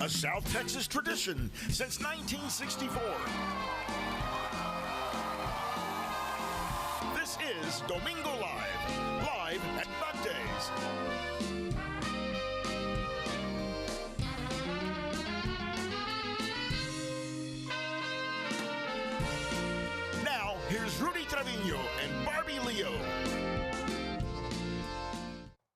a South Texas tradition since 1964. This is Domingo Live, live at Bug Days. Now, here's Rudy Trevino and Barbie Leo.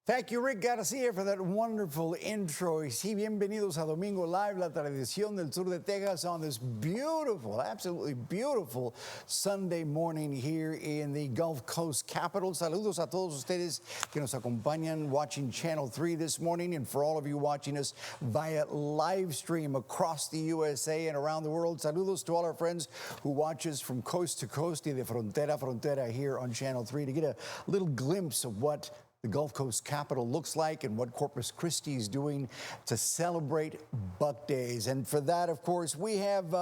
Thank you, Rick Garcia, for that wonderful intro. Y sí, bienvenidos a Domingo Live, la tradición del sur de Texas, on this beautiful, absolutely beautiful Sunday morning here in the Gulf Coast capital. Saludos a todos ustedes que nos acompañan watching Channel 3 this morning, and for all of you watching us via live stream across the USA and around the world. Saludos to all our friends who watch us from coast to coast y de frontera a frontera here on Channel 3 to get a little glimpse of what the Gulf Coast capital looks like and what Corpus Christi is doing to celebrate Buck Days. And for that, of course, we have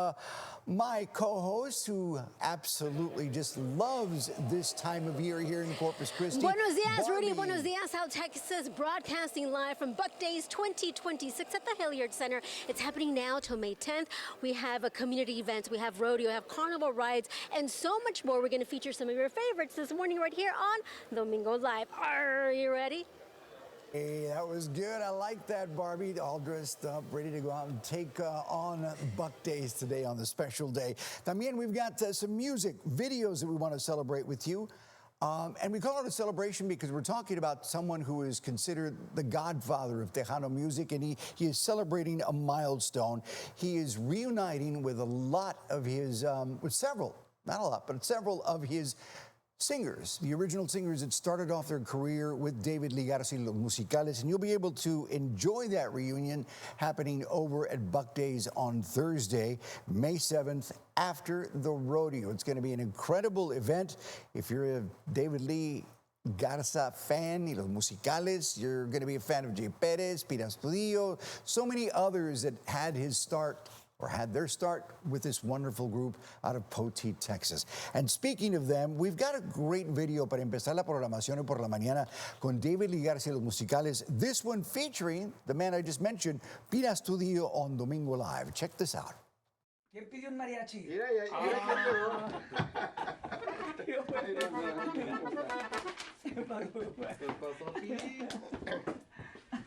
my co-host who absolutely just loves this time of year here in Corpus Christi. Buenos días, Barbie. Rudy. Buenos días, South Texas, broadcasting live from Buck Days 2026 at the Hilliard Center. It's happening now till May 10th. We have a community events, we have rodeo, we have carnival rides, and so much more. We're going to feature some of your favorites this morning right here on Domingo Live. Are you ready? Hey, that was good. I like that, Barbie. All dressed up, ready to go out and take on Buck Days today on the special day. También we've got some music, videos that we want to celebrate with you. And we call it a celebration because we're talking about someone who is considered the godfather of Tejano music, and he is celebrating a milestone. He is reuniting with a lot of his, with several, not a lot, but several of his singers, the original singers that started off their career with David Lee Garcia y los Musicales, and you'll be able to enjoy that reunion happening over at Buck Days on Thursday, May 7th, after the rodeo. It's going to be an incredible event. If you're a David Lee Garza fan y los Musicales, you're going to be a fan of Jay Perez, Pina Estudillo, so many others that had his start or had their start with this wonderful group out of Poteet, Texas. And speaking of them, we've got a great video para empezar la programación hoy por la mañana con David Lee Garcia y los Musicales. This one featuring the man I just mentioned, Pina Estudillo on Domingo Live. Check this out. ¿Quién pidió un mariachi? Mira,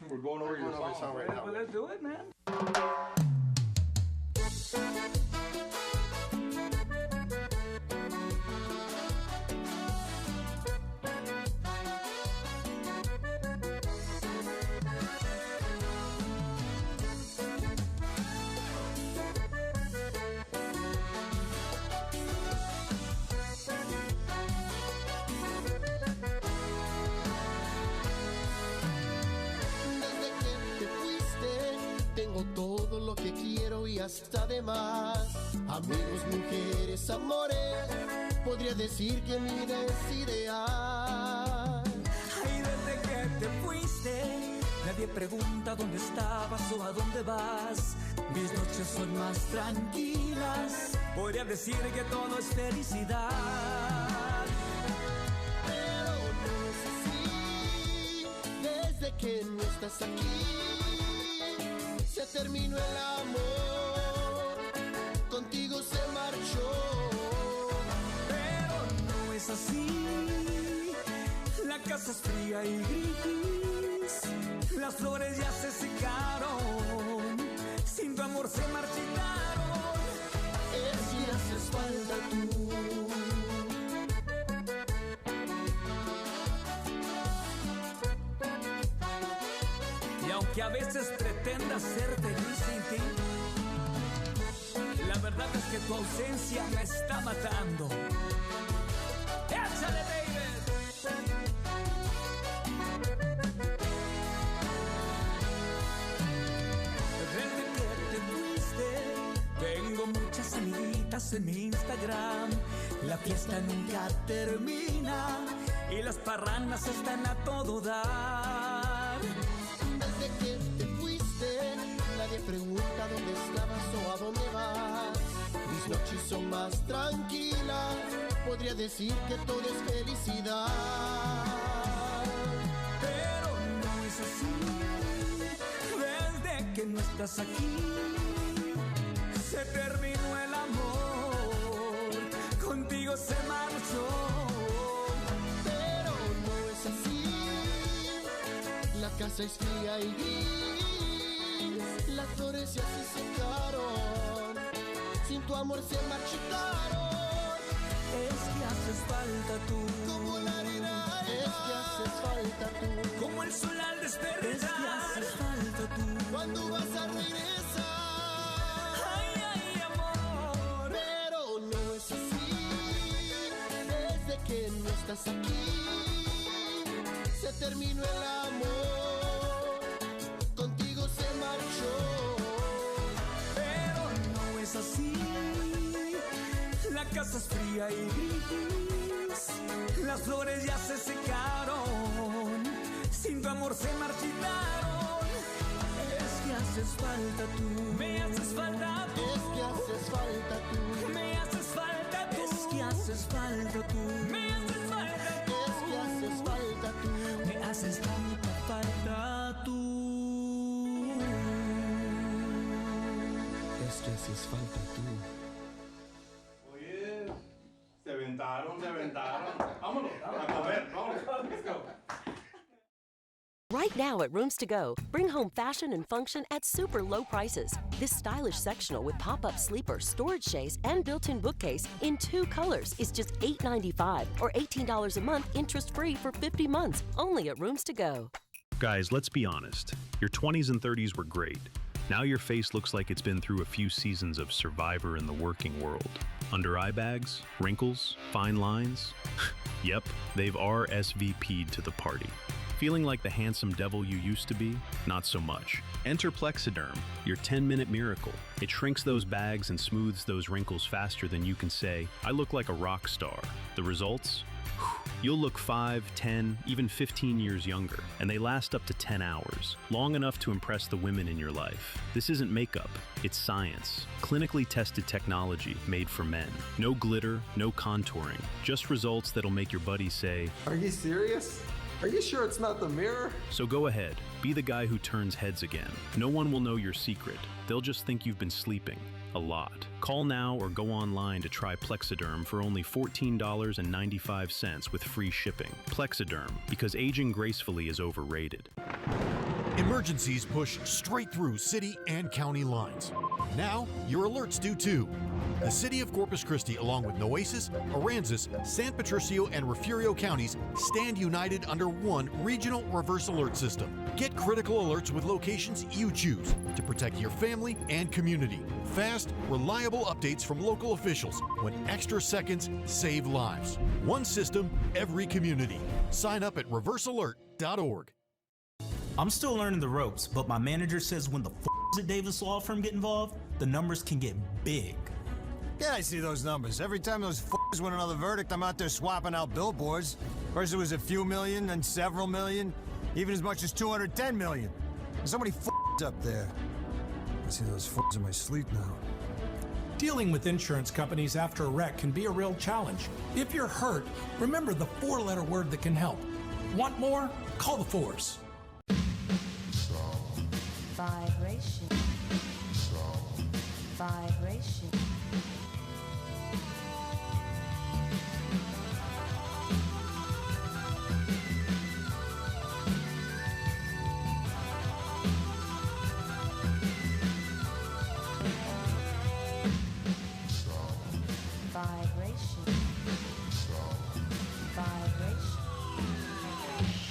We're going over your song right now. Well, let's do it, man. Todo lo que quiero y hasta de más. Amigos, mujeres, amores, podría decir que mi vida es ideal. Ay, desde que te fuiste, nadie pregunta dónde estabas o a dónde vas. Mis noches son más tranquilas, podría decir que todo es felicidad. Pero no es así, desde que no estás aquí. Se terminó el amor, contigo se marchó. Pero no es así, la casa es fría y gris, las flores ya se secaron, sin tu amor se marchitaron. Es que haces falta tú. Que a veces pretenda ser feliz sin ti, la verdad es que tu ausencia me está matando. ¡Échale, David! Desde que te fuiste, tengo muchas amiguitas en mi Instagram. La fiesta nunca termina y las parrandas están a todo dar. Que te fuiste, nadie pregunta dónde estabas o a dónde vas. Mis noches son más tranquilas, podría decir que todo es felicidad. Pero no es así, desde que no estás estás aquí. Se terminó el amor, contigo se marchó. Pero no es así. La casa es fría y gris. Las flores ya se secaron. Sin tu amor se marchitaron. Es que haces falta tú. Como la arena. Es que haces falta tú. Como el sol al despertar. Es que haces falta tú. Cuando vas a regresar. Ay, ay, amor. Pero no es así. Desde que no estás aquí, se terminó el amor. Contigo se marchó. Pero no es así. La casa es fría y gris. Las flores ya se secaron. Sin tu amor se marchitaron. Es que haces falta tú. Me haces falta tú. Es que haces falta tú. Me haces falta tú. Es que haces falta tú. Me haces falta tú. Es que haces falta tú. Me haces falta tú. Es que haces falta tú. Oye, se aventaron. Vámonos, a comer, vámonos. Let's go. Right now at Rooms To Go, bring home fashion and function at super low prices. This stylish sectional with pop-up sleeper, storage chaise, and built-in bookcase in 2 colors is just $8.95 or $18 a month interest-free for 50 months, only at Rooms To Go. Guys, let's be honest. Your 20s and 30s were great. Now your face looks like it's been through a few seasons of Survivor in the working world. Under eye bags, wrinkles, fine lines. Yep, they've RSVP'd to the party. Feeling like the handsome devil you used to be? Not so much. Enter Plexiderm, your 10-minute miracle. It shrinks those bags and smooths those wrinkles faster than you can say, I look like a rock star. The results? You'll look 5, 10, even 15 years younger, and they last up to 10 hours, long enough to impress the women in your life. This isn't makeup, it's science. Clinically tested technology made for men. No glitter, no contouring, just results that'll make your buddies say, Are you serious? Are you sure it's not the mirror? So go ahead, be the guy who turns heads again. No one will know your secret. They'll just think you've been sleeping. A lot. Call now or go online to try Plexiderm for only $14.95 with free shipping. Plexiderm, because aging gracefully is overrated. Emergencies push straight through city and county lines. Now, your alerts do too. The city of Corpus Christi, along with Nueces, Aransas, San Patricio, and Refugio counties, stand united under one regional reverse alert system. Get critical alerts with locations you choose to protect your family and community. Fast, reliable updates from local officials when extra seconds save lives. One system, every community. Sign up at reversealert.org. I'm still learning the ropes, but my manager says when the at Davis Law Firm get involved, the numbers can get big. Yeah, I see those numbers. Every time those win another verdict, I'm out there swapping out billboards. First it was a few million, then several million, even as much as 210 million. There's so many up there. I see those in my sleep now. Dealing with insurance companies after a wreck can be a real challenge. If you're hurt, remember the 4-letter word that can help. Want more? Call the Force. Vibration. Vibration.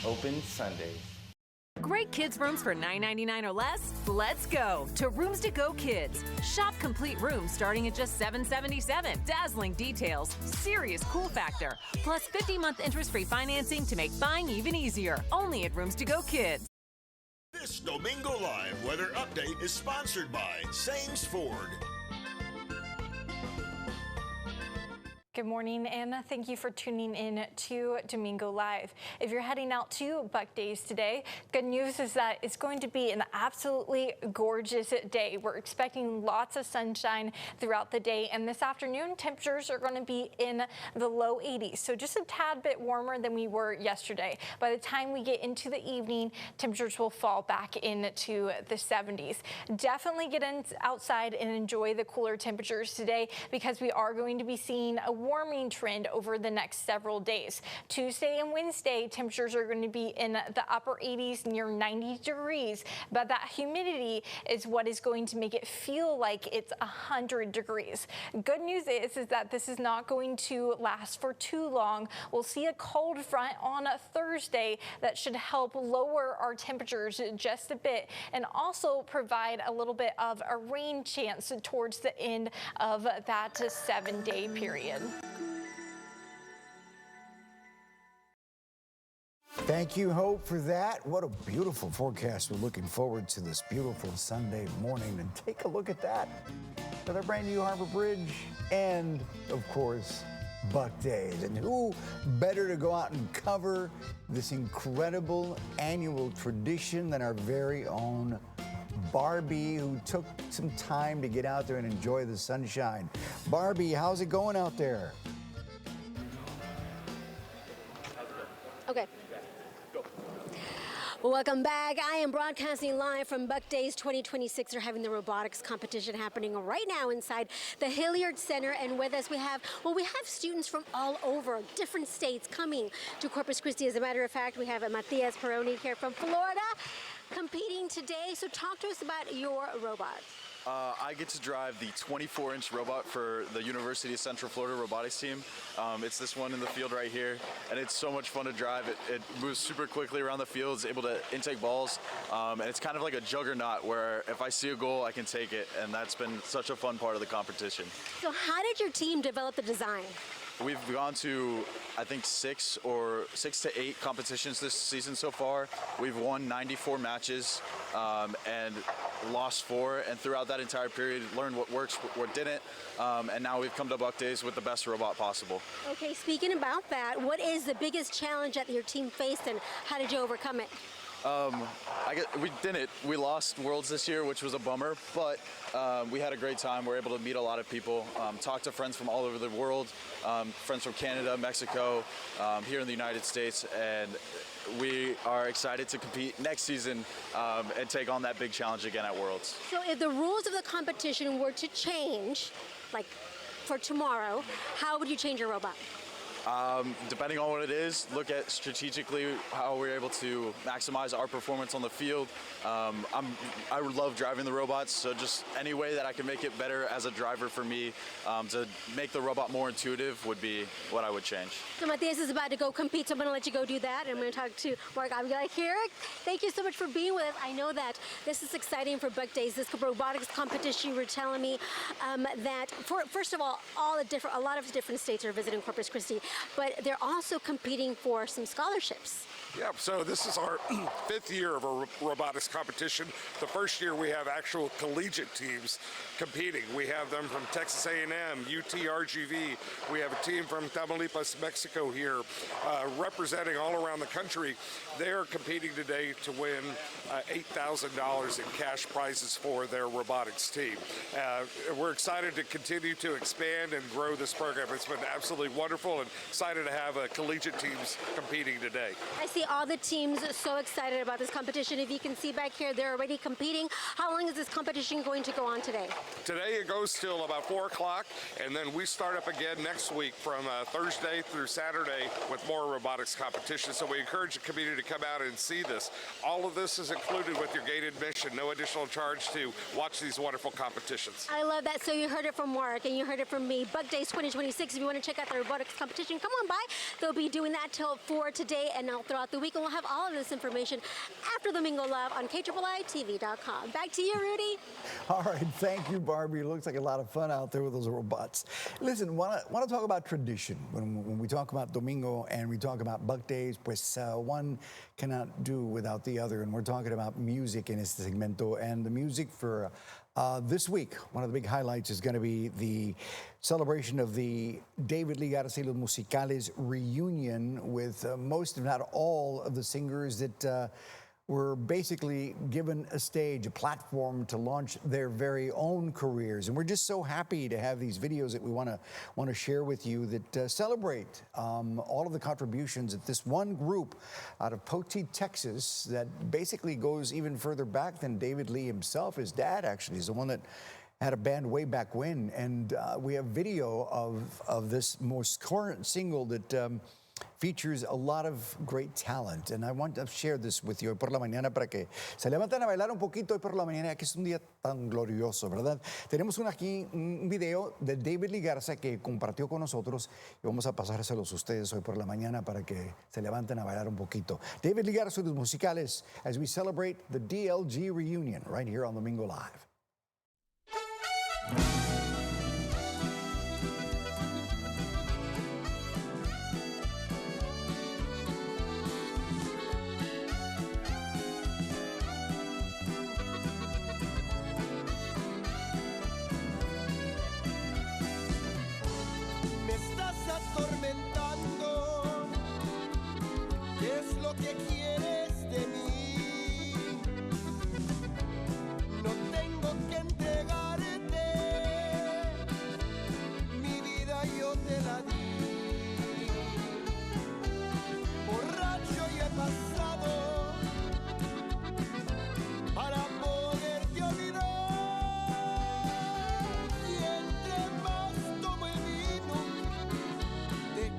Open Sundays. Great kids rooms for $9.99 or less? Let's go to Rooms To Go Kids. Shop complete rooms starting at just $7.77. Dazzling details, serious cool factor, plus 50-month interest-free financing to make buying even easier. Only at Rooms To Go Kids. This Domingo Live weather update is sponsored by Sames Ford. Good morning, and thank you for tuning in to Domingo Live. If you're heading out to Buck Days today, good news is that it's going to be an absolutely gorgeous day. We're expecting lots of sunshine throughout the day, and this afternoon temperatures are going to be in the low 80s, so just a tad bit warmer than we were yesterday. By the time we get into the evening, temperatures will fall back into the 70s. Definitely get outside and enjoy the cooler temperatures today, because we are going to be seeing a warming trend over the next several days. Tuesday and Wednesday, temperatures are going to be in the upper 80s, near 90 degrees, but that humidity is what is going to make it feel like it's 100 degrees. Good news is that this is not going to last for too long. We'll see a cold front on a Thursday that should help lower our temperatures just a bit, and also provide a little bit of a rain chance towards the end of that 7-day period. Thank you, Hope, for that. What a beautiful forecast. We're looking forward to this beautiful Sunday morning. And take a look at that. With our brand new Harbor Bridge and, of course, Buck Days. And who better to go out and cover this incredible annual tradition than our very own Barbie, who took some time to get out there and enjoy the sunshine. Barbie, how's it going out there? Okay. Welcome back. I am broadcasting live from Buck Days 2026. They're having the robotics competition happening right now inside the Hilliard Center. And with us we have students from all over, different states coming to Corpus Christi. As a matter of fact, we have Matias Peroni here from Florida competing today. So talk to us about your robot. I get to drive the 24-inch robot for the University of Central Florida robotics team. It's this one in the field right here, and it's so much fun to drive. It moves super quickly around the field, it's able to intake balls, and it's kind of like a juggernaut where if I see a goal, I can take it, and that's been such a fun part of the competition. So how did your team develop the design? We've gone to, I think, 6 to 8 competitions this season so far. We've won 94 matches and lost 4, and throughout that entire period, learned what works, what didn't, and now we've come to Buck Days with the best robot possible. Okay, speaking about that, what is the biggest challenge that your team faced, and how did you overcome it? We didn't. We lost Worlds this year, which was a bummer, but we had a great time. We were able to meet a lot of people, talk to friends from all over the world, friends from Canada, Mexico, here in the United States, and we are excited to compete next season and take on that big challenge again at Worlds. So if the rules of the competition were to change, like for tomorrow, how would you change your robot? Depending on what it is, look at strategically how we're able to maximize our performance on the field. I love driving the robots, so just any way that I can make it better as a driver for me to make the robot more intuitive would be what I would change. So Matias is about to go compete, so I'm going to let you go do that. And I'm going to talk to Mark. I'm like, here, thank you so much for being with us. I know that this is exciting for Buck Days, this robotics competition. You were telling me that, first of all, a lot of different states are visiting Corpus Christi, but they're also competing for some scholarships. Yep, so this is our 5th year of a robotics competition. The first year we have actual collegiate teams competing. We have them from Texas A&M, UT-RGV. We have a team from Tamaulipas, Mexico here, representing all around the country. They're competing today to win $8,000 in cash prizes for their robotics team. We're excited to continue to expand and grow this program. It's been absolutely wonderful, and excited to have collegiate teams competing today. I see all the teams so excited about this competition. If you can see back here, they're already competing. How long is this competition going to go on today? Today it goes till about 4 o'clock, and then we start up again next week from Thursday through Saturday with more robotics competition. So we encourage the community to come out and see this. All of this is included with your gate admission, no additional charge to watch these wonderful competitions. I love that. So you heard it from Mark and you heard it from me. Buck Days 2026, if you want to check out the robotics competition, come on by. They'll be doing that till 4 today and throughout the week, and we'll have all of this information after Domingo Live on KIIITV.com. Back to you, Rudy. All right, thank you, Barbie. It looks like a lot of fun out there with those robots. Listen, want to talk about tradition. When we talk about Domingo and we talk about Buck Days, pues one cannot do without the other. And we're talking about music in este segmento. And the music for This week, one of the big highlights is going to be the celebration of the David Lee Garza y los Musicales reunion with most, if not all, of the singers that were basically given a stage, a platform to launch their very own careers. And we're just so happy to have these videos that we want to share with you that celebrate all of the contributions that this one group out of Poteet, Texas, that basically goes even further back than David Lee himself. His dad actually is the one that had a band way back when. And we have video of this most current single that features a lot of great talent, and I want to share this with you hoy por la mañana para que se levanten a bailar un poquito hoy por la mañana, que es un día tan glorioso, ¿verdad? Tenemos aquí un video de David Lee Garza que compartió con nosotros y vamos a pasárselos a ustedes hoy por la mañana para que se levanten a bailar un poquito. David Lee Garza y los Musicales as we celebrate the DLG reunion right here on Domingo Live. Atormentando, ¿qué es lo que quieres de mí? No tengo que entregarte, mi vida yo te la di. Borracho y he pasado para poderte olvidar. Y entre más tomo el vino,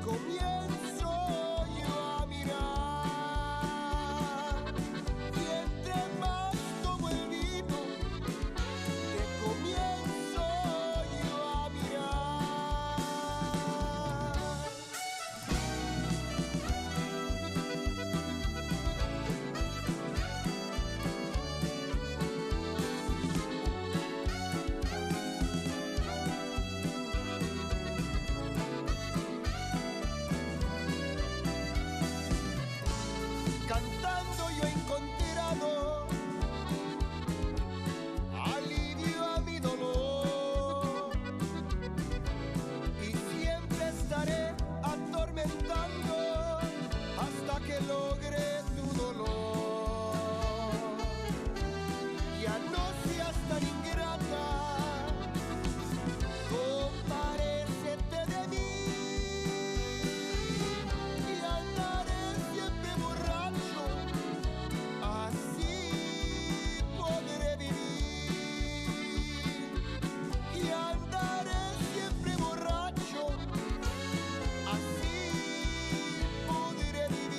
comienzo yo a mirar, y entre más tomo el vino, te comienzo yo a mirar. Cantando yo he encontrado alivio a mi dolor, y siempre estaré atormentando hasta que logre tu dolor. Ya no seas tan ingrata, comparécete de mí, y andaré siempre borracho, así podré vivir. Y andaré siempre borracho, así podré vivir.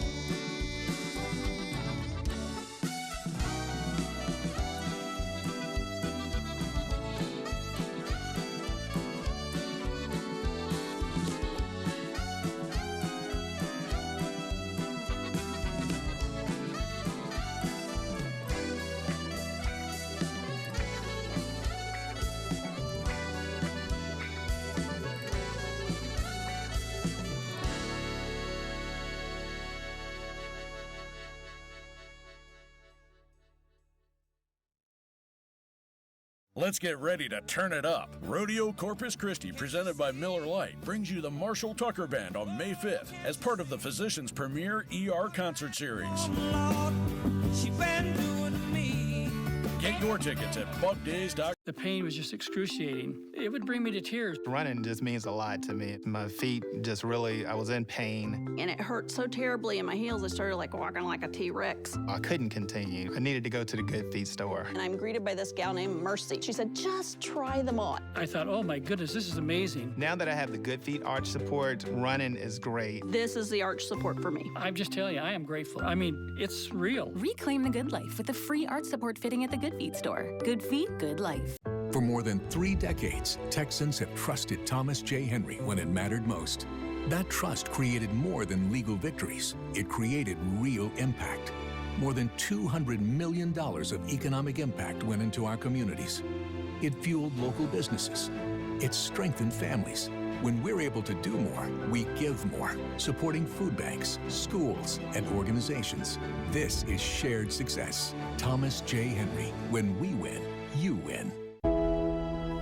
Let's get ready to turn it up. Rodeo Corpus Christi, presented by Miller Lite, brings you the Marshall Tucker Band on May 5th as part of the Physicians' premier ER concert series. She been doing to me. Get your tickets at buckdays.com. The pain was just excruciating. It would bring me to tears. Running just means a lot to me. My feet just really, I was in pain. And it hurt so terribly in my heels, I started like walking like a T-Rex. I couldn't continue. I needed to go to the Good Feet store. And I'm greeted by this gal named Mercy. She said, just try them on. I thought, oh my goodness, this is amazing. Now that I have the Good Feet arch support, running is great. This is the arch support for me. I'm just telling you, I am grateful. I mean, it's real. Reclaim the good life with a free arch support fitting at the Good Feet store. Good Feet, good life. For more than 3 decades, Texans have trusted Thomas J. Henry when it mattered most. That trust created more than legal victories. It created real impact. More than $200 million of economic impact went into our communities. It fueled local businesses. It strengthened families. When we're able to do more, we give more, supporting food banks, schools, and organizations. This is shared success. Thomas J. Henry. When we win, you win.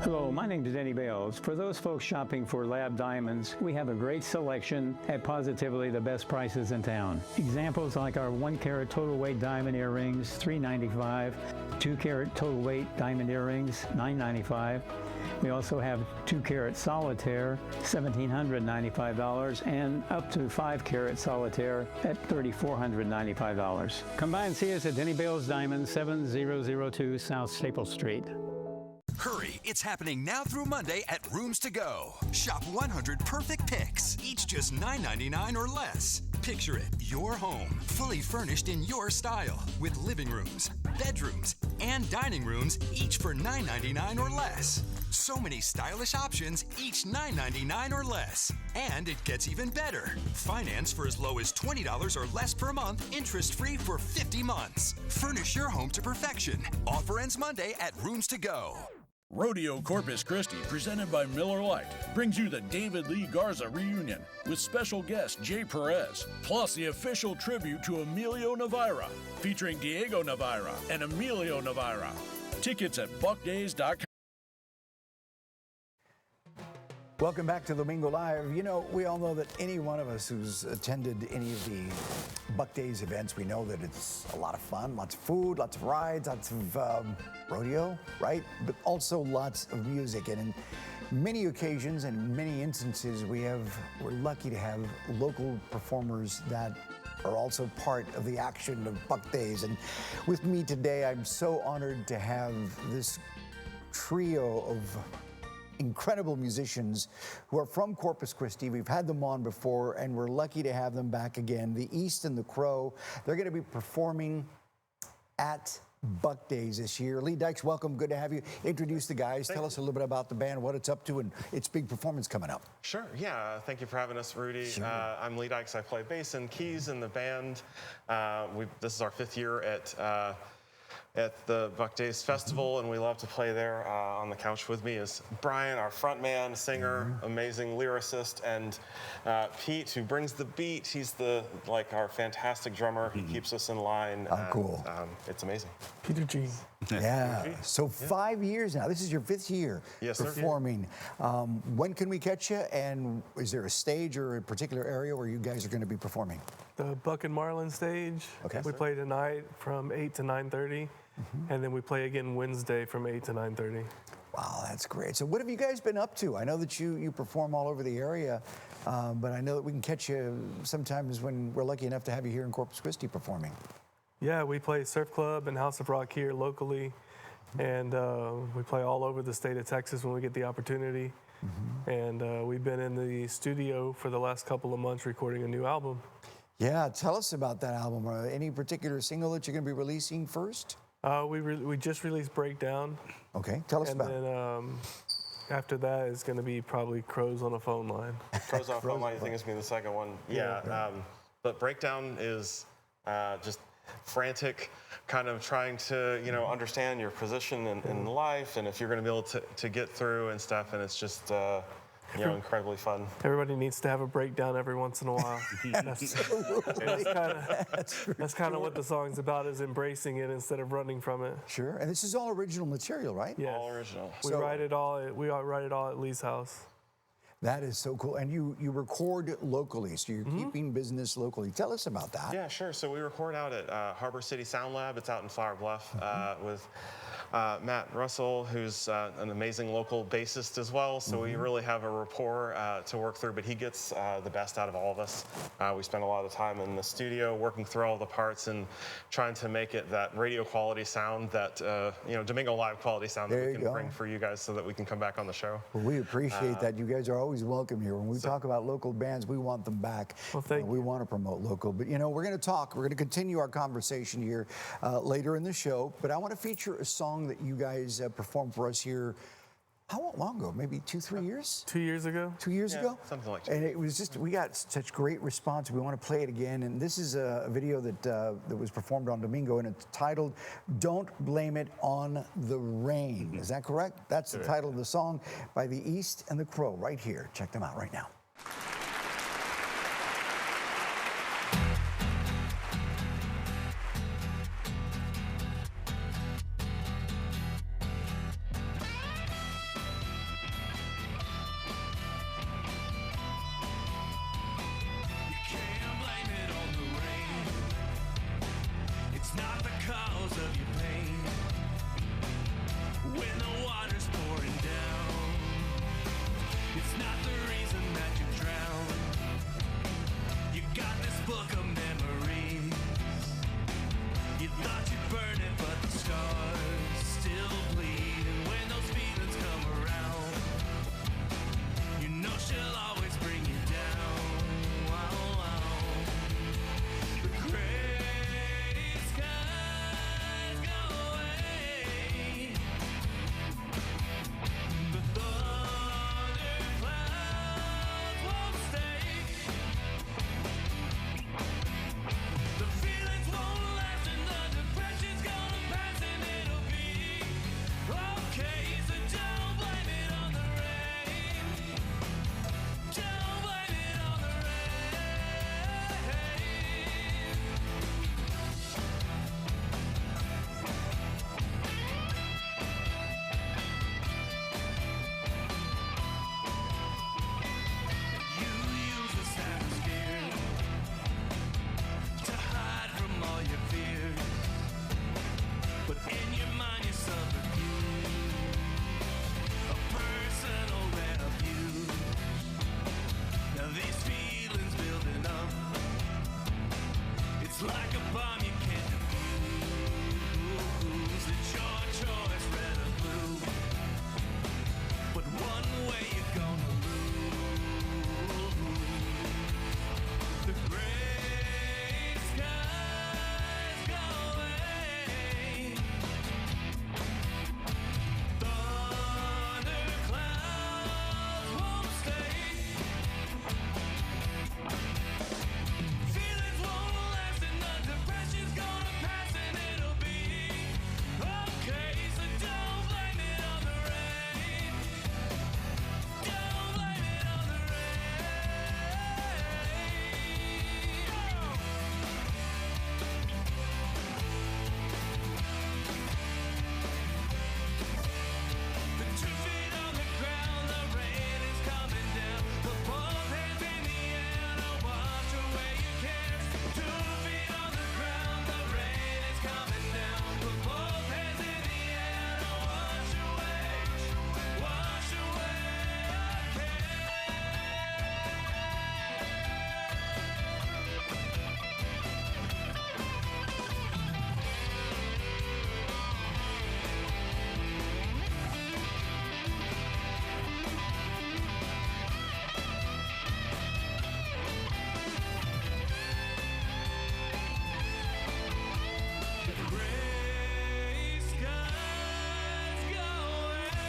Hello, my name is Denny Bales. For those folks shopping for lab diamonds, we have a great selection at positively the best prices in town. Examples like our 1-carat total weight diamond earrings, $395, 2-carat total weight diamond earrings, $995. We also have 2-carat solitaire, $1,795, and up to 5-carat solitaire at $3,495. Come by and see us at Denny Bales Diamonds, 7002 South Staple Street. Hurry, it's happening now through Monday at Rooms to Go. Shop 100 perfect picks, each just $9.99 or less. Picture it, your home, fully furnished in your style, with living rooms, bedrooms, and dining rooms, each for $9.99 or less. So many stylish options, each $9.99 or less. And it gets even better. Finance for as low as $20 or less per month, interest-free for 50 months. Furnish your home to perfection. Offer ends Monday at Rooms to Go. Rodeo Corpus Christi, presented by Miller Lite, brings you the David Lee Garza reunion with special guest Jay Perez, plus the official tribute to Emilio Navaira, featuring Diego Navaira and Emilio Navaira. Tickets at buckdays.com. Welcome back to Domingo Live. You know, we all know that any one of us who's attended any of the Buck Days events, we know that it's a lot of fun, lots of food, lots of rides, lots of rodeo, right? But also lots of music. And in many occasions and many instances, we're lucky to have local performers that are also part of the action of Buck Days. And with me today, I'm so honored to have this trio of incredible musicians who are from Corpus Christi. We've had them on before, and we're lucky to have them back again. The East and the Crow. They're going to be performing at Buck Days this year. Lee Dykes, welcome. Good to have you. Introduce the guys. Tell us a little bit about the band, what it's up to, and its big performance coming up. Sure. Yeah. Thank you for having us, Rudy. Sure. I'm Lee Dykes. I play bass and keys in the band. This is our 5th year at the Buck Days Festival, and we love to play there. On the couch with me is Brian, our front man, singer, amazing lyricist, and Pete, who brings the beat. He's our fantastic drummer. He keeps us in line. Oh, cool. It's amazing. Peter G. Yeah. So 5 years now. This is your 5th year performing. When can we catch you? And is there a stage or a particular area where you guys are going to be performing? The Buck and Marlin stage. Okay. We play tonight from 8 to 9:30, and then we play again Wednesday from 8 to 9:30. Wow, that's great. So what have you guys been up to? I know that you perform all over the area, but I know that we can catch you sometimes when we're lucky enough to have you here in Corpus Christi performing. Yeah, we play Surf Club and House of Rock here locally, and we play all over the state of Texas when we get the opportunity. And we've been in the studio for the last couple of months recording a new album. Yeah, tell us about that album. Any particular single that you're going to be releasing first? We just released Breakdown. Okay, tell us about it. And then after that is going to be probably Crows on a Phone Line. Crows on a Phone Line, I think is going to be the second one. Yeah, but Breakdown is just frantic, kind of trying to, understand your position in life and if you're going to be able to get through and stuff, and it's just, incredibly fun. Everybody needs to have a breakdown every once in a while. That's kind of what the song's about, is embracing it instead of running from it. Sure, and this is all original material, right? Yes. All original. We write it all at Lee's house. That is so cool. And you record locally, so you're keeping business locally. Tell us about that. Yeah, sure. So we record out at Harbor City Sound Lab. It's out in Flower Bluff with Matt Russell, who's an amazing local bassist as well. So we really have a rapport to work through, but he gets the best out of all of us. We spend a lot of time in the studio working through all the parts and trying to make it that radio quality sound, that Domingo Live quality sound that we can bring for you guys so that we can come back on the show. Well, we appreciate that. You guys are always welcome here. When we talk about local bands, we want them back. Well, thank you. We want to promote local. But, we're going to continue our conversation here later in the show. But I want to feature a song that you guys performed for us here. How long ago? Maybe 2-3 years? 2 years ago. 2 years ago? Something like that. And it was just, we got such great response. We want to play it again. And this is a video that was performed on Domingo, and it's titled, "Don't Blame It on the Rain." Is that correct? That's the title of the song by the East and the Crow right here. Check them out right now. It's not the cause of your pain. When the water's pouring down, it's not the reason that you drown. You got this book of memories. You thought you'd burn it, but the scars still bleed. And when those feelings come around, you know she'll always bring you down. The gray skies go away. The thunder clouds won't stay. The feelings won't last and the depression's gonna pass and it'll be okay. So don't blame it on the rain. Don't blame it on the rain. You use the sound scared to hide from all your fears, but in your mind you're subterfuge, a personal refuge. Now these feelings building up, it's like a bomb you can't defuse. It's your choice, red or blue, but one way you're gonna lose. The gray skies go away. Thunder clouds won't stay. Feelings won't last and the depression's gonna pass and it'll be okay. So don't blame it on the rain. Don't blame it on the rain. The 2 feet on the ground, the rain is coming down. The both hands in the air to wash away your cares. 2 feet on the ground, the rain is coming down. The both hands in the air to wash away your gray skies go away.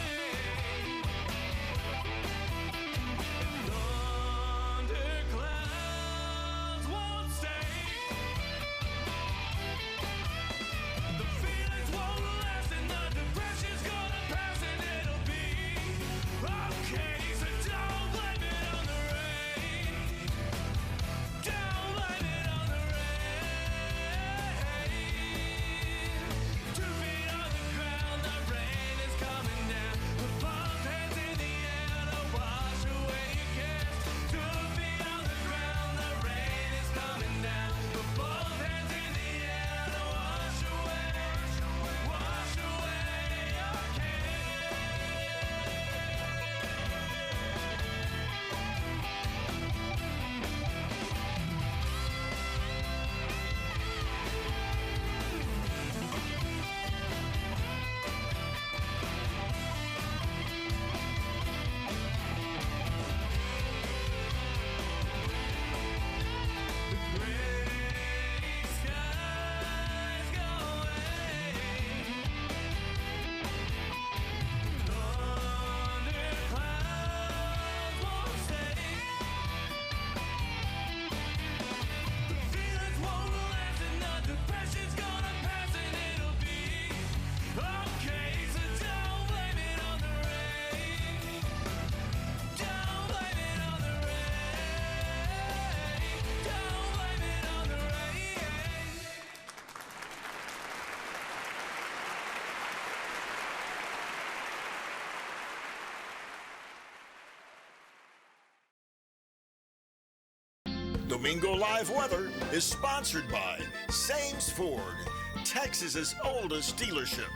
Thunder clouds won't stay. The feelings won't last and the depression's gonna pass and it'll be okay. So don't blame it on the rain. Don't blame it on the rain. 2 feet on the ground, the rain is coming down. Put both hands in the air to wash away your cares. 2 feet on the ground, the rain is coming down. Put both hands in the air to wash away your skies go away. Thunder clouds won't stay. The feelings won't last and the depression's gonna pass and it'll be okay. So don't blame it on the rain. Don't blame it on the rain. Don't blame it on the rain. Domingo Live weather is sponsored by Sames Ford. Texas's oldest dealership.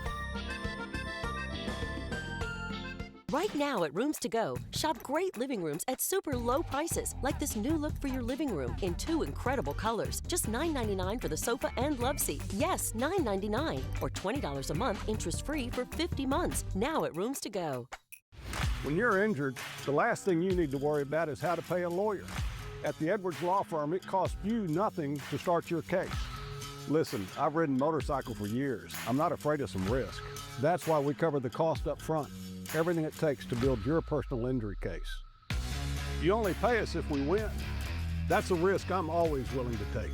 Right now at Rooms to Go, shop great living rooms at super low prices, like this new look for your living room in 2 incredible colors. Just $9.99 for the sofa and love seat. Yes, $9.99. Or $20 a month, interest-free for 50 months. Now at Rooms to Go. When you're injured, the last thing you need to worry about is how to pay a lawyer. At the Edwards Law Firm, it costs you nothing to start your case. Listen, I've ridden motorcycle for years. I'm not afraid of some risk. That's why we cover the cost up front. Everything it takes to build your personal injury case. You only pay us if we win. That's a risk I'm always willing to take.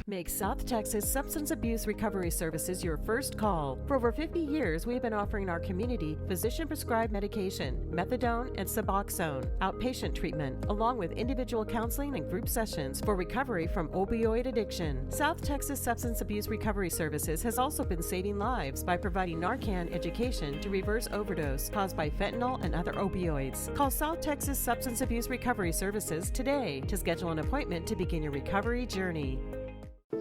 Make South Texas Substance Abuse Recovery Services your first call. For over 50 years, we have been offering our community physician-prescribed medication, methadone and Suboxone, outpatient treatment, along with individual counseling and group sessions for recovery from opioid addiction. South Texas Substance Abuse Recovery Services has also been saving lives by providing Narcan education to reverse overdose caused by fentanyl and other opioids. Call South Texas Substance Abuse Recovery Services today to schedule an appointment to begin your recovery journey.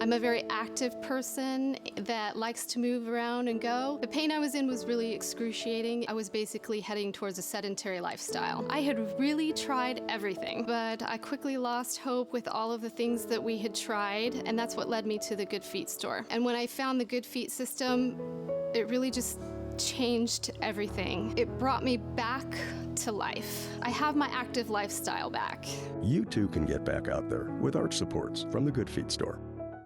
I'm a very active person that likes to move around and go. The pain I was in was really excruciating. I was basically heading towards a sedentary lifestyle. I had really tried everything, but I quickly lost hope with all of the things that we had tried, and that's what led me to the Good Feet store. And when I found the Good Feet system, it really just changed everything. It brought me back to life. I have my active lifestyle back. You too can get back out there with arch supports from the Good Feet store.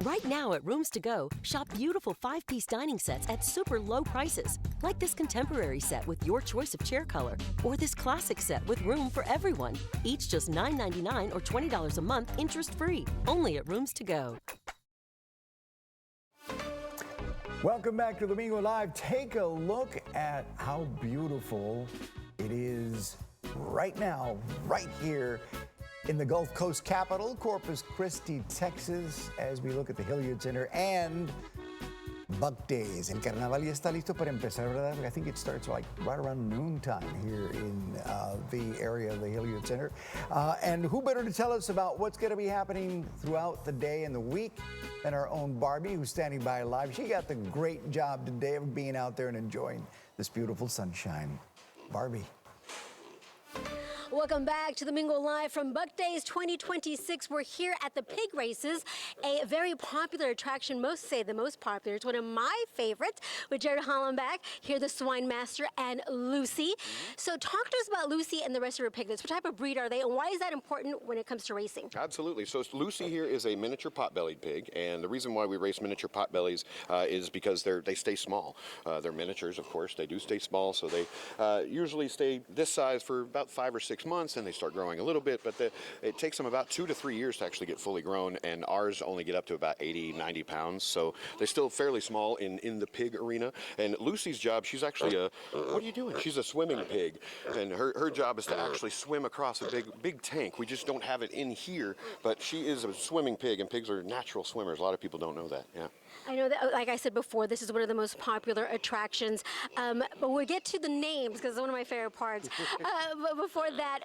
Right now at Rooms to Go, shop beautiful 5-piece dining sets at super low prices, like this contemporary set with your choice of chair color, or this classic set with room for everyone. Each just $9.99 or $20 a month, interest-free. Only at Rooms to Go. Welcome back to Domingo Live. Take a look at how beautiful it is right now, right here in the Gulf Coast capital, Corpus Christi, Texas, as we look at the Hilliard Center and Buck Days. El Carnaval ya está listo para empezar, ¿verdad? I think it starts like right around noontime here in the area of the Hilliard Center. And who better to tell us about what's going to be happening throughout the day and the week than our own Barbie, who's standing by live. She got the great job today of being out there and enjoying this beautiful sunshine. Barbie. Welcome back to Domingo Live from Buck Days 2026. We're here at the pig races, a very popular attraction. Most say the most popular. It's one of my favorites with Jared Hollenbach, here the swine master, and Lucy. So talk to us about Lucy and the rest of her piglets. What type of breed are they, and why is that important when it comes to racing? Absolutely. So Lucy here is a miniature pot-bellied pig, and the reason why we race miniature pot-bellies is because they stay small. They're miniatures, of course. They do stay small, so they usually stay this size for about 5 or 6 months, and they start growing a little bit, but it takes them about 2 to 3 years to actually get fully grown, and ours only get up to about 80, 90 pounds, so they're still fairly small in the pig arena. And Lucy's job, she's actually what are you doing? She's a swimming pig, and her job is to actually swim across a big tank. We just don't have it in here, but she is a swimming pig, and pigs are natural swimmers. A lot of people don't know that, yeah. I know that, like I said before, this is one of the most popular attractions, but we'll get to the names because it's one of my favorite parts. But before that,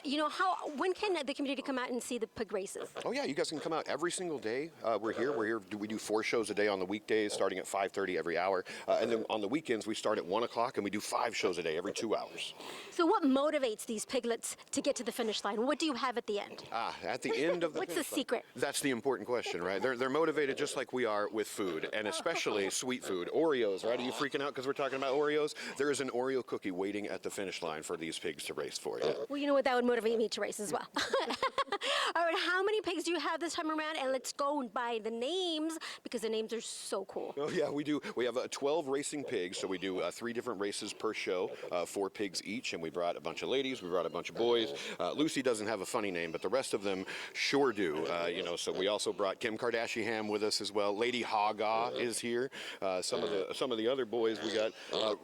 when can the community come out and see the pig races? Oh yeah, you guys can come out every single day. We're here. We do 4 shows a day on the weekdays, starting at 5:30 every hour, and then on the weekends we start at 1 o'clock, and we do 5 shows a day, every 2 hours. So what motivates these piglets to get to the finish line? What do you have at the end? At the end of the What's the secret? That's the important question, right? They're motivated just like we are with food, and especially sweet food. Oreos, right? Are you freaking out because we're talking about Oreos? There is an Oreo cookie waiting at the finish line for these pigs to race for you. Well, you know what? That would motivate me to race as well. All right, how many pigs do you have this time around? And let's go by the names because the names are so cool. Oh yeah, we do. We have 12 racing pigs, so we do 3 different races per show, 4 pigs each, and we brought a bunch of ladies, we brought a bunch of boys. Lucy doesn't have a funny name, but the rest of them sure do. So we also brought Kim Kardashian with us as well. Lady Haga is here. Some of the other boys we got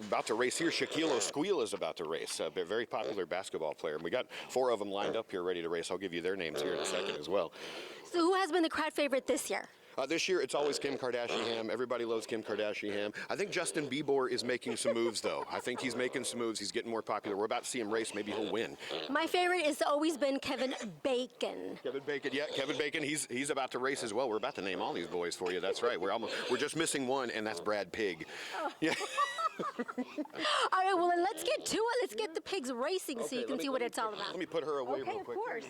about to race here. Shaquille O'Squeal is about to race. A very popular basketball player. And we got 4 of them lined up here ready to race. I'll give you their names here in a second as well. So who has been the crowd favorite this year? This year, it's always Kim Kardashian ham. Everybody loves Kim Kardashian ham. I think Justin Bieber is making some moves, though. I think he's making some moves. He's getting more popular. We're about to see him race. Maybe he'll win. My favorite has always been Kevin Bacon. Kevin Bacon, yeah, Kevin Bacon. He's about to race as well. We're about to name all these boys for you. That's right. We're just missing one, and that's Brad Pig. Oh. Yeah. All right, well, then let's get to it. Let's get the pigs racing so you can see what it's all about. Let me put her away real quick. Of course.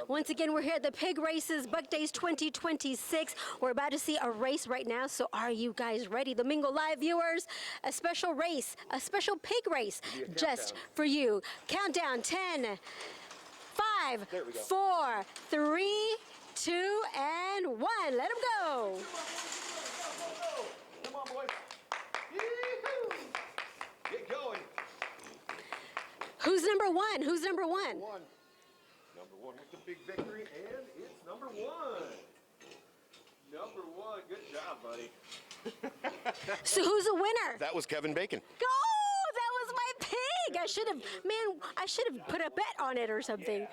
Once again, we're here at the Pig Races, Buck Days 2026. We're about to see a race right now, so are you guys ready? Domingo Live viewers, a special race, a special pig race just for you. Countdown, 10, 5, 4, 3, 2, and 1. Let them go. Come on, boys. Get going. Who's number one? Who's number one? Number one with the big victory, and it's number one. Number one. Good job, buddy. So who's the winner? That was Kevin Bacon. Oh, that was my pig. I should have put a bet on it or something. Yeah.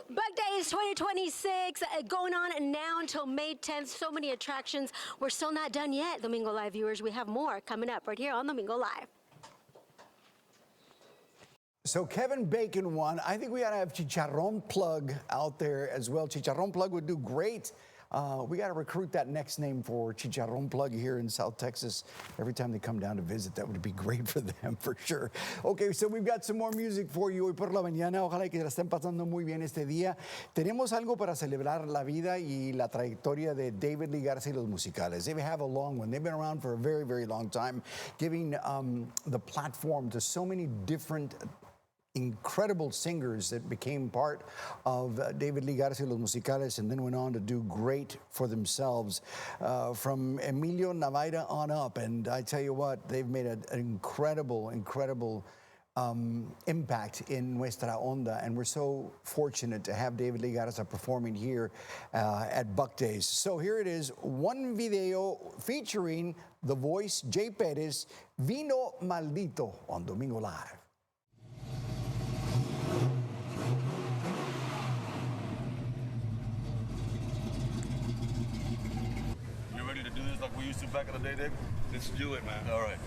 Buck Days 2026 going on now until May 10th. So many attractions. We're still not done yet, Domingo Live viewers. We have more coming up right here on Domingo Live. So Kevin Bacon won. I think we got to have Chicharron Plug out there as well. Chicharron Plug would do great. We got to recruit that next name for Chicharron Plug here in South Texas. Every time they come down to visit, that would be great for them, for sure. Okay, so we've got some more music for you hoy por la mañana. Ojalá que la estén pasando muy bien este día. Tenemos algo para celebrar la vida y la trayectoria de David Lee Garza y los musicales. They have a long one. They've been around for a very, very long time, giving the platform to so many different incredible singers that became part of David Lee Garza y los musicales and then went on to do great for themselves from Emilio Navaira on up. And I tell you what, they've made an incredible impact in Nuestra Onda, and we're so fortunate to have David Lee Garza performing here at Buck Days. So here it is, one video featuring the voice Jay Perez, Vino Maldito on Domingo Live. Like we used to back in the day, Dick? Let's do it, man. All right.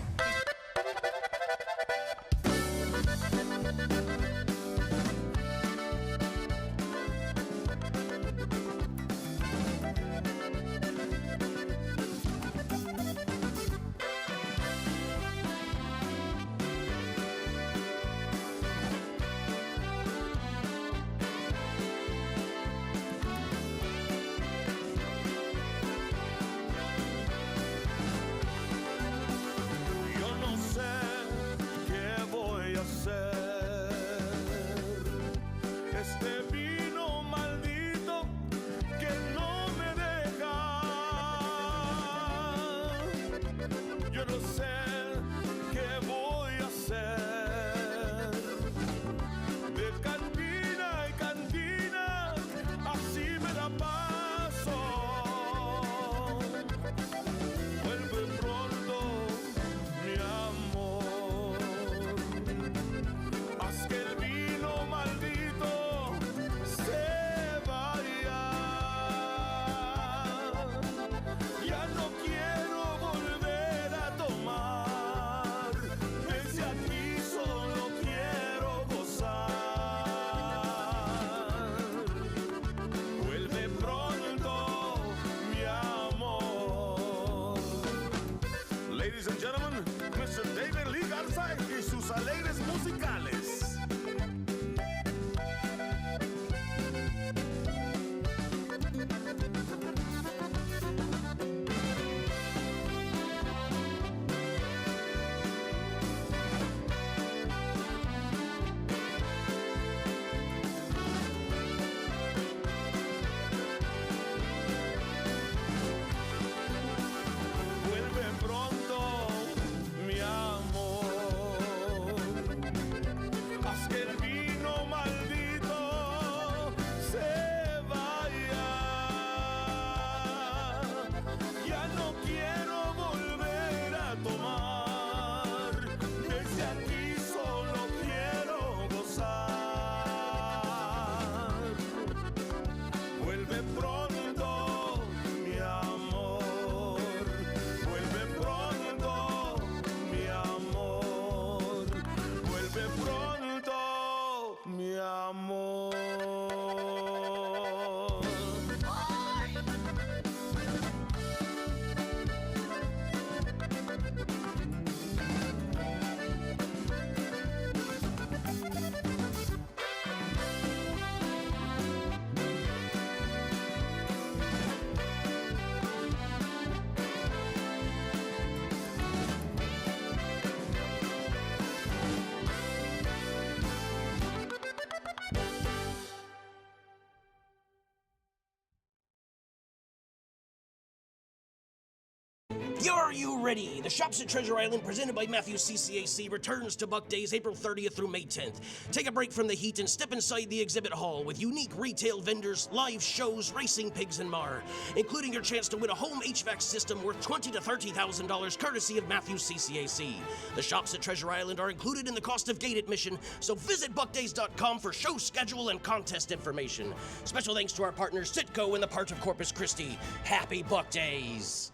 Are you ready? The Shops at Treasure Island, presented by Matthews CCAC, returns to Buck Days April 30th through May 10th. Take a break from the heat and step inside the exhibit hall with unique retail vendors, live shows, racing pigs, and more, including your chance to win a home HVAC system worth $20,000 to $30,000, courtesy of Matthews CCAC. The Shops at Treasure Island are included in the cost of gate admission, so visit buckdays.com for show schedule and contest information. Special thanks to our partners Citgo and the Part of Corpus Christi. Happy Buck Days!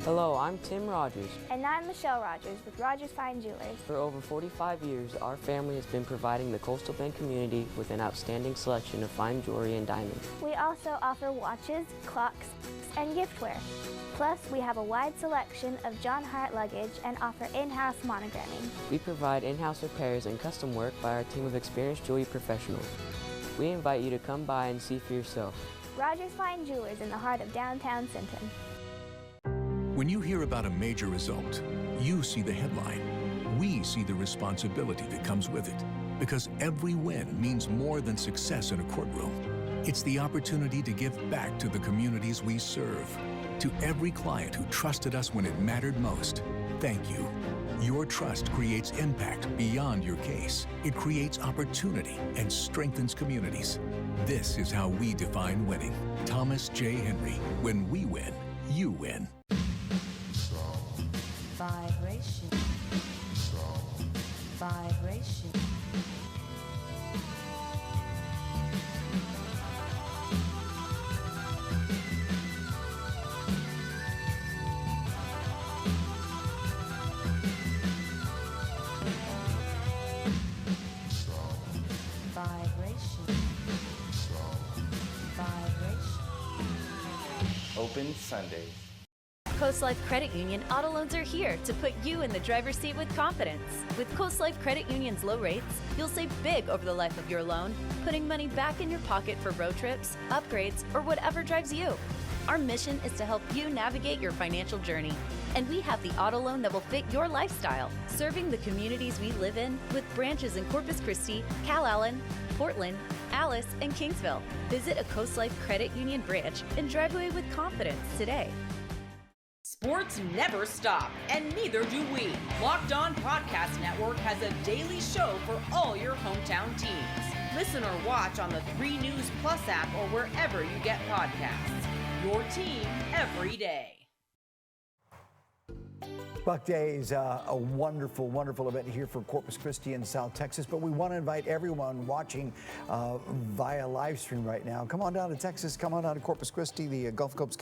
Hello, I'm Tim Rogers. And I'm Michelle Rogers with Rogers Fine Jewelers. For over 45 years, our family has been providing the Coastal Bend community with an outstanding selection of fine jewelry and diamonds. We also offer watches, clocks, and giftware. Plus, we have a wide selection of John Hart luggage and offer in-house monogramming. We provide in-house repairs and custom work by our team of experienced jewelry professionals. We invite you to come by and see for yourself. Rogers Fine Jewelers in the heart of downtown Sinton. When you hear about a major result, you see the headline. We see the responsibility that comes with it, because every win means more than success in a courtroom. It's the opportunity to give back to the communities we serve. To every client who trusted us when it mattered most, thank you. Your trust creates impact beyond your case. It creates opportunity and strengthens communities. This is how we define winning. Thomas J. Henry. When we win, you win. Vibration. Vibration. Open Sundays. Coast Life Credit Union auto loans are here to put you in the driver's seat with confidence. With Coast Life Credit Union's low rates, you'll save big over the life of your loan, putting money back in your pocket for road trips, upgrades, or whatever drives you. Our mission is to help you navigate your financial journey, and we have the auto loan that will fit your lifestyle, serving the communities we live in with branches in Corpus Christi, Calallen, Portland, Alice, and Kingsville. Visit a Coast Life Credit Union branch and drive away with confidence today. Sports never stop, and neither do we. Locked On Podcast Network has a daily show for all your hometown teams. Listen or watch on the 3 News Plus app or wherever you get podcasts. Your team every day. Buck Days, a wonderful, wonderful event here for Corpus Christi in South Texas, but we want to invite everyone watching via live stream right now. Come on down to Texas, come on down to Corpus Christi, the Gulf Coast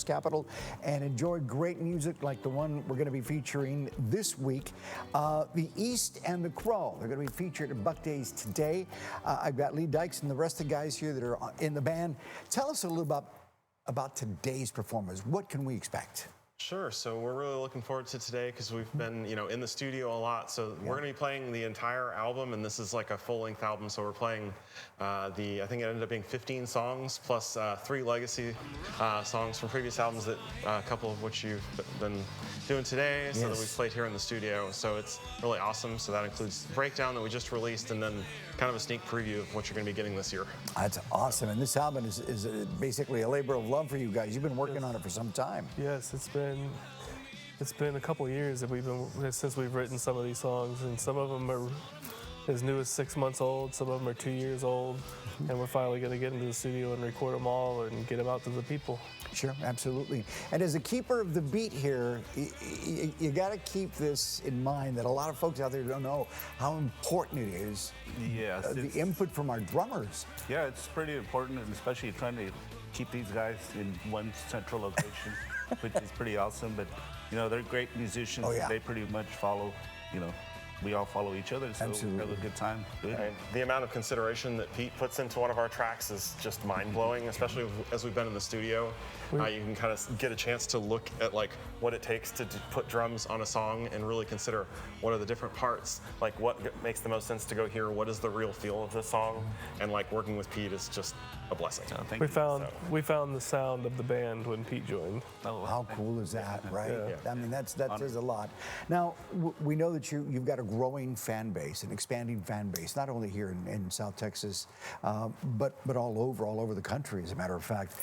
capital, and enjoy great music like the one we're going to be featuring this week. The East and the Crow, they're going to be featured at Buck Days today. I've got Lee Dykes and the rest of the guys here that are in the band. Tell us a little about today's performance. What can we expect? Sure. So we're really looking forward to today because we've been, in the studio a lot. So we're going to be playing the entire album, and this is like a full-length album. So we're playing I think it ended up being 15 songs plus 3 legacy songs from previous albums that a couple of which you've been doing today. So that we've played here in the studio. So it's really awesome. So that includes the breakdown that we just released, and then kind of a sneak preview of what you're going to be getting this year. That's awesome. And this album is basically a labor of love for you guys. You've been working on it for some time. Yes, it's been a couple of years that since we've written some of these songs, and some of them are as new as 6 months old, some of them are 2 years old, and we're finally going to get into the studio and record them all and get them out to the people. Sure, absolutely. And as a keeper of the beat here, you got to keep this in mind that a lot of folks out there don't know how important it is. Yes. The input from our drummers. Yeah, it's pretty important, and especially trying to keep these guys in one central location, which is pretty awesome. But, they're great musicians. Oh, yeah. They pretty much follow, we all follow each other, so we have a good time. Good. And the amount of consideration that Pete puts into one of our tracks is just mind-blowing, especially as we've been in the studio. You can kind of get a chance to look at what it takes to put drums on a song and really consider what are the different parts, like what makes the most sense to go here, what is the real feel of this song, and working with Pete is just a blessing. We found the sound of the band when Pete joined. Oh, how cool is that, right? Yeah. I mean, that says a lot. Now, we know that you've got a growing fan base, an expanding fan base, not only here in South Texas, but all over the country, as a matter of fact.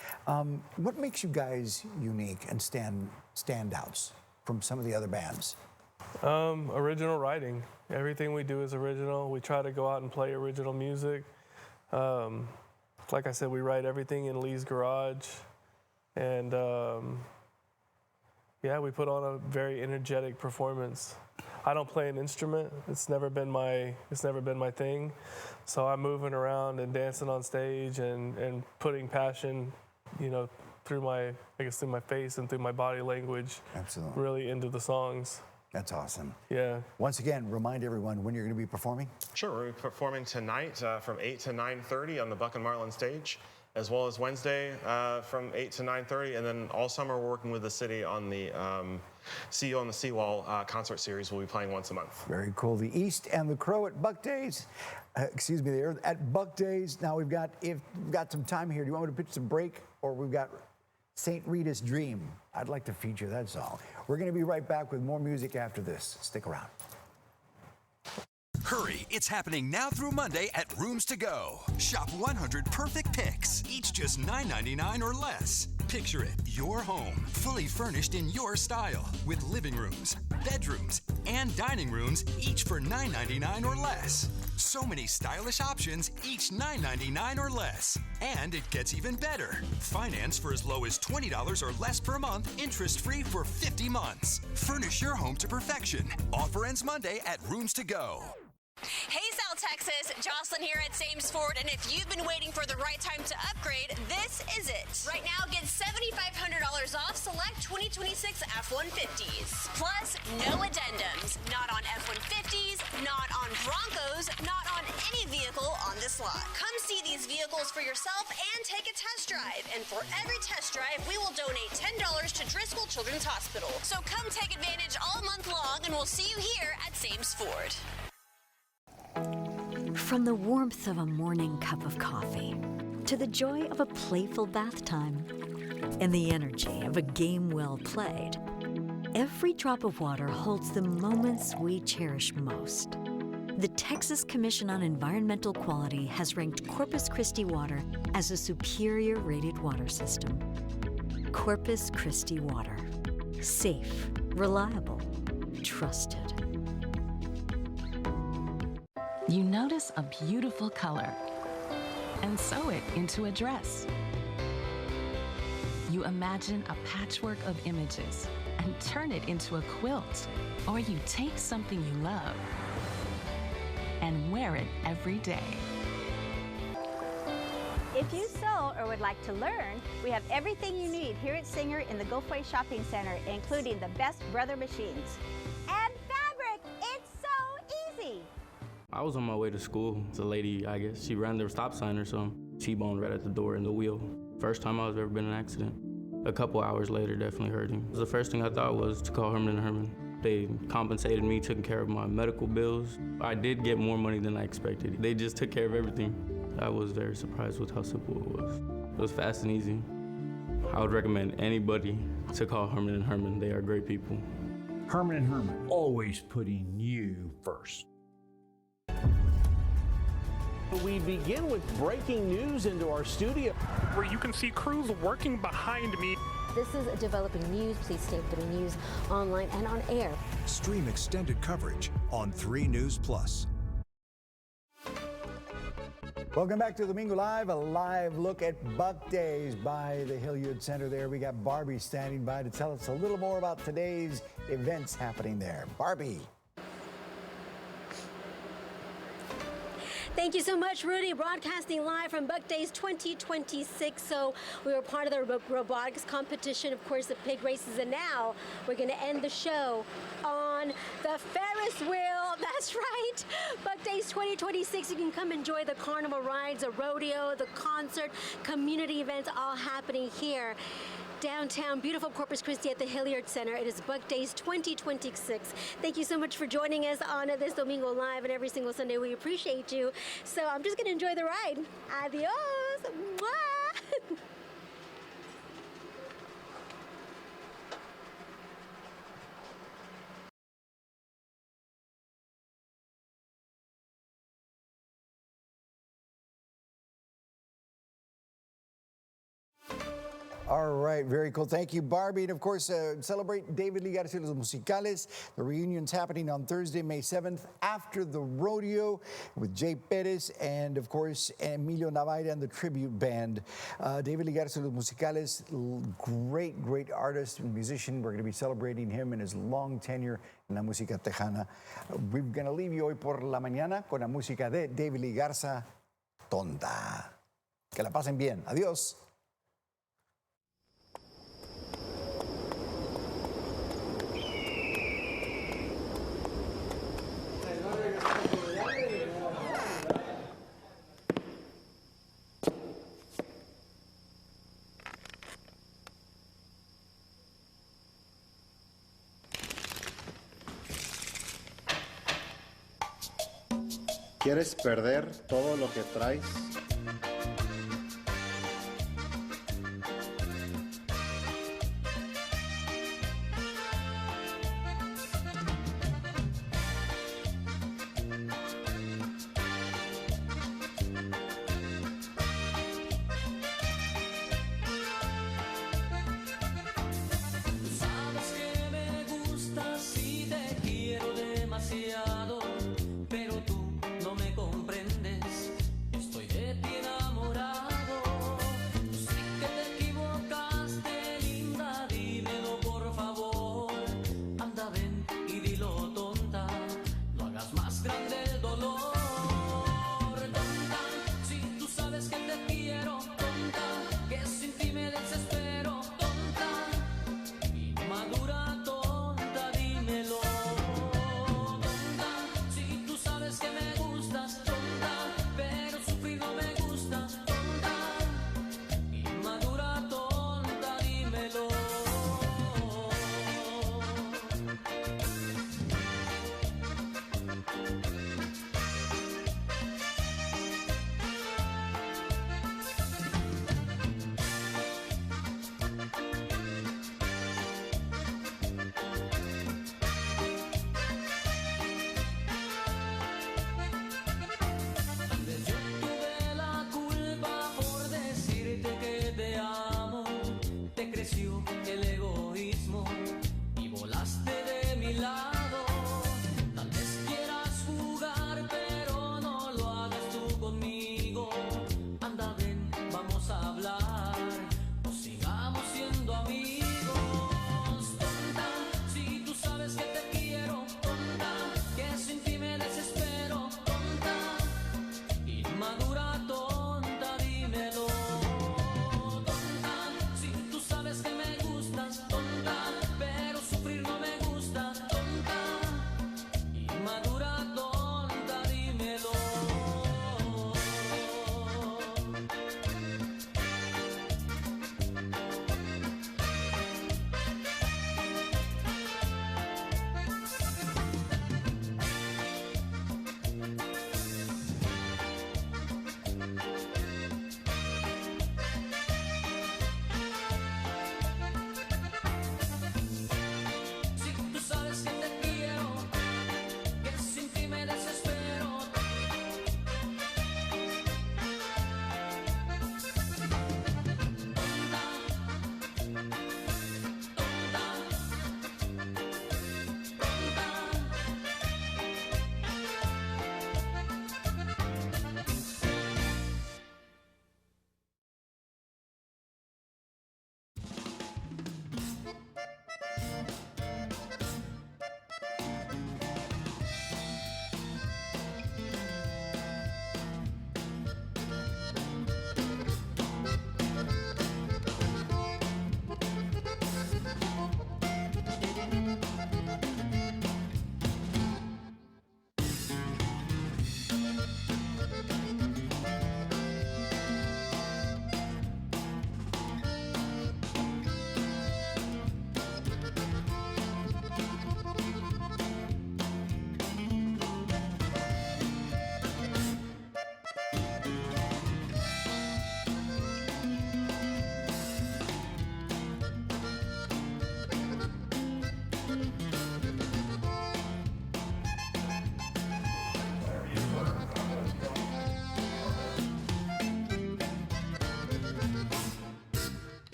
What makes you guys unique and standouts from some of the other bands? Original writing. Everything we do is original. We try to go out and play original music. Like I said, we write everything in Lee's garage, and yeah, we put on a very energetic performance. I don't play an instrument. It's never been my thing. So I'm moving around and dancing on stage and putting passion, you know, through my face and through my body language. Absolutely. Really into the songs. That's awesome. Yeah. Once again, remind everyone when you're going to be performing. Sure, we're performing tonight from 8 to 9:30 on the Buck and Marlin stage, as well as Wednesday from 8 to 9:30, and then all summer we're working with the city on the See You on the Seawall concert series. We'll be playing once a month. Very cool. The East and the Crow at Buck Days. Excuse me, there at Buck Days. Now we've got some time here. Do you want me to pitch some break, or we've got St. Rita's Dream? I'd like to feature that song. We're going to be right back with more music after this. Stick around. Hurry, it's happening now through Monday at Rooms to Go. Shop 100 perfect picks, each just $9.99 or less. Picture it, your home, fully furnished in your style, with living rooms, bedrooms, and dining rooms, each for $9.99 or less. So many stylish options, each $9.99 or less. And it gets even better. Finance for as low as $20 or less per month, interest-free for 50 months. Furnish your home to perfection. Offer ends Monday at Rooms to Go. Hey South Texas, Jocelyn here at Sames Ford, and if you've been waiting for the right time to upgrade, this is it. Right now, get $7,500 off select 2026 F-150s. Plus, no addendums. Not on F-150s, not on Broncos, not on any vehicle on this lot. Come see these vehicles for yourself and take a test drive. And for every test drive, we will donate $10 to Driscoll Children's Hospital. So come take advantage all month long, and we'll see you here at Sames Ford. From the warmth of a morning cup of coffee to the joy of a playful bath time and the energy of a game well played, every drop of water holds the moments we cherish most. The Texas Commission on Environmental Quality has ranked Corpus Christi water as a superior rated water system. Corpus Christi water. Safe, reliable, trusted. You notice a beautiful color and sew it into a dress. You imagine a patchwork of images and turn it into a quilt. Or you take something you love and wear it every day. If you sew or would like to learn, we have everything you need here at Singer in the Gulfway Shopping Center, including the best brother machines. And fabric, it's so easy. I was on my way to school. It's a lady, I guess. She ran the stop sign or something. T-boned right at the door in the wheel. First time I've ever been in an accident. A couple hours later, definitely hurting. The first thing I thought was to call Herman & Herman. They compensated me, taking care of my medical bills. I did get more money than I expected. They just took care of everything. I was very surprised with how simple it was. It was fast and easy. I would recommend anybody to call Herman & Herman. They are great people. Herman & Herman, always putting you first. We begin with breaking news into our studio, where you can see crews working behind me. This is Developing News. Please stay with the news online and on air. Stream extended coverage on 3 News Plus. Welcome back to Domingo Live, a live look at Buck Days by the Hilliard Center there. We got Barbie standing by to tell us a little more about today's events happening there. Barbie. Thank you so much, Rudy. Broadcasting live from Buck Days 2026. So we were part of the robotics competition, of course, the pig races, and now we're going to end the show on the Ferris wheel. That's right. Buck Days 2026. You can come enjoy the carnival rides, the rodeo, the concert, community events, all happening here. Downtown, beautiful Corpus Christi at the Hilliard Center. It is Buck Days 2026. Thank you so much for joining us on this Domingo Live, and every single Sunday we appreciate you. So I'm just going to enjoy the ride. Adios. Mwah. All right, very cool. Thank you, Barbie. And of course, celebrate David Lee Garcia Los Musicales. The reunion's happening on Thursday, May 7th, after the rodeo with Jay Perez and, of course, Emilio Navaira and the tribute band. David Lee Garcia Los Musicales, great, great artist and musician. We're going to be celebrating him and his long tenure en la música tejana. We're going to leave you hoy por la mañana con la música de David Lee Garza, Tonta. Que la pasen bien. Adiós. ¿Quieres perder todo lo que traes? Sabes que me gustas y te quiero demasiado, pero tú no me comprendes. Estoy de pie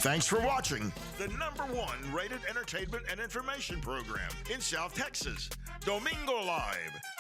Thanks for watching the #1 rated entertainment and information program in South Texas, Domingo Live.